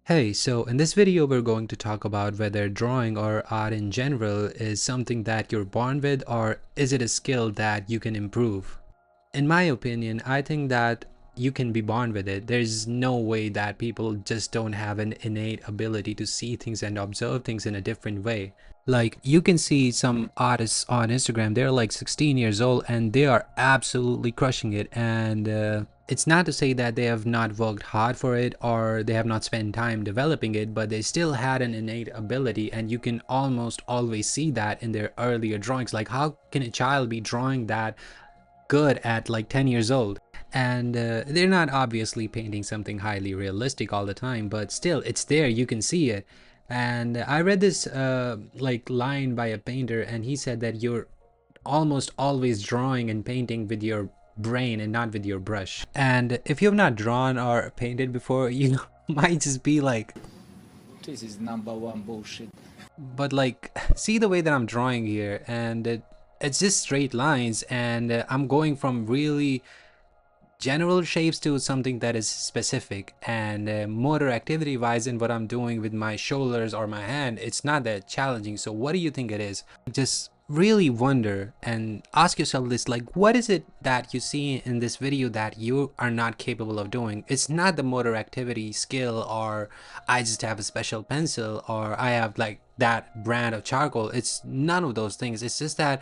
Hey, so in this video, we're going to talk about whether drawing or art in general is something that you're born with or is it a skill that you can improve? In my opinion, I think that you can be born with it. There's no way that people just don't have an innate ability to see things and observe things in a different way. Like you can see some artists on Instagram, they're like 16 years old and they are absolutely crushing it. And it's not to say that they have not worked hard for it or they have not spent time developing it, but they still had an innate ability, and you can almost always see that in their earlier drawings. Like, how can a child be drawing that good at like 10 years old? And they're not obviously painting something highly realistic all the time, but still it's there, you can see it. And I read this like line by a painter, and he said that you're almost always drawing and painting with your brain and not with your brush. And if you've not drawn or painted before, you might just be like, this is number one bullshit. but like, see the way that I'm drawing here, and it's just straight lines, and I'm going from really general shapes to something that is specific. And motor activity wise, in what I'm doing with my shoulders or my hand, it's not that challenging. So what do you think it is? Just really wonder and ask yourself this, like, what is it that you see in this video that you are not capable of doing? It's not the motor activity skill, or I just have a special pencil, or I have like that brand of charcoal. It's none of those things. It's just that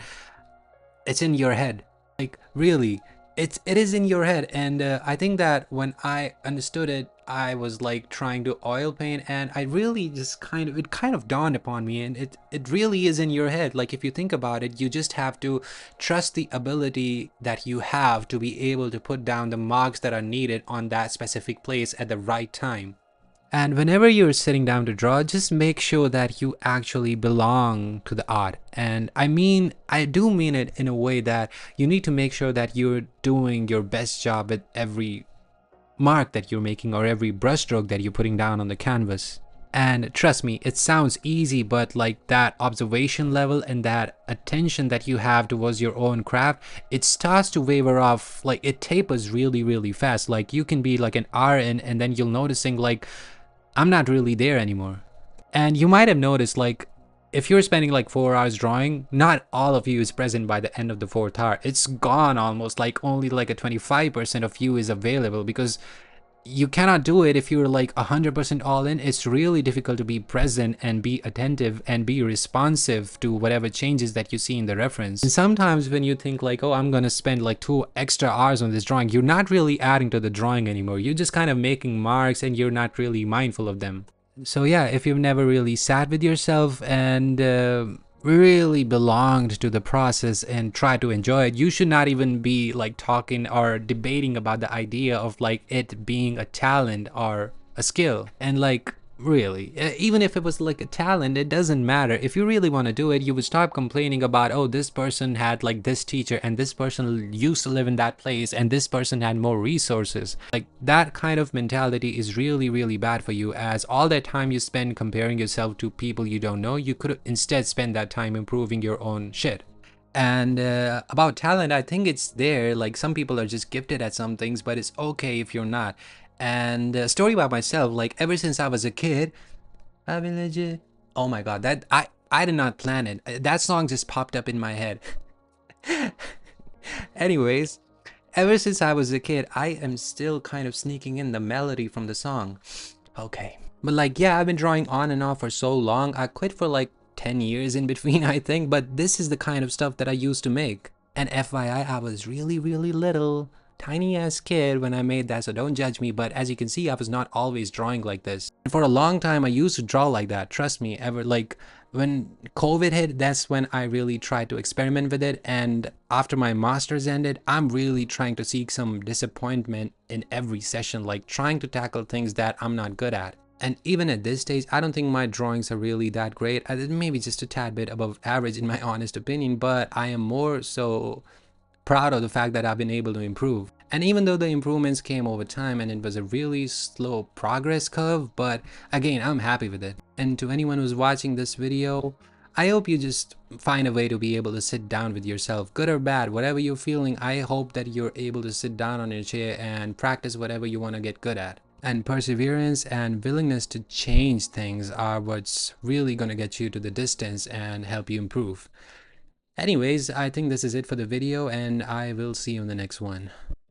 it's in your head. Like, really, it is in your head. And I think that when I understood it, I was like trying to oil paint, and I really just kind of dawned upon me, and it really is in your head. Like, if you think about it, you just have to trust the ability that you have to be able to put down the marks that are needed on that specific place at the right time. And whenever you're sitting down to draw, just make sure that you actually belong to the art. And I do mean it in a way that you need to make sure that you're doing your best job at every mark that you're making or every brushstroke that you're putting down on the canvas. And trust me, it sounds easy, but like that observation level and that attention that you have towards your own craft, it starts to waver off. Like, it tapers really, really fast. Like, you can be like an hour in, and then you'll noticing like, I'm not really there anymore. And you might have noticed, like, if you're spending like 4 hours drawing, not all of you is present by the end of the fourth hour. It's gone almost. Like, only like a 25% of you is available, because you cannot do it if you're like 100% all in. It's really difficult to be present and be attentive and be responsive to whatever changes that you see in the reference. And sometimes when you think like, oh, I'm gonna spend like 2 extra hours on this drawing, you're not really adding to the drawing anymore. You're just kind of making marks and you're not really mindful of them. So yeah, if you've never really sat with yourself and really belonged to the process and try to enjoy it, you should not even be like talking or debating about the idea of like it being a talent or a skill. And like, really, even if it was like a talent, it doesn't matter. If you really want to do it, you would stop complaining about, oh, this person had like this teacher, and this person used to live in that place, and this person had more resources. Like, that kind of mentality is really, really bad for you, as all that time you spend comparing yourself to people you don't know, you could instead spend that time improving your own shit. And about talent, I think it's there. Like, some people are just gifted at some things, but it's okay if you're not. And a story about myself, like, ever since I was a kid, I've been legit. Oh my god, that I did not plan it. That song just popped up in my head. Anyways, ever since I was a kid, I am still kind of sneaking in the melody from the song. Okay. But like, yeah, I've been drawing on and off for so long. I quit for like 10 years in between, I think, but this is the kind of stuff that I used to make. And FYI, I was really, really little, tiny ass kid when I made that, so don't judge me. But as you can see, I was not always drawing like this. And for a long time, I used to draw like that. Trust me, ever. Like, when COVID hit, that's when I really tried to experiment with it. And after my master's ended, I'm really trying to seek some disappointment in every session, like trying to tackle things that I'm not good at. And even at this stage, I don't think my drawings are really that great. Maybe just a tad bit above average in my honest opinion, but I am more so proud of the fact that I've been able to improve. And even though the improvements came over time and it was a really slow progress curve, but again, I'm happy with it. And to anyone who's watching this video, I hope you just find a way to be able to sit down with yourself, good or bad, whatever you're feeling. I hope that you're able to sit down on your chair and practice whatever you want to get good at. And perseverance and willingness to change things are what's really going to get you to the distance and help you improve. Anyways, I think this is it for the video, and I will see you in the next one.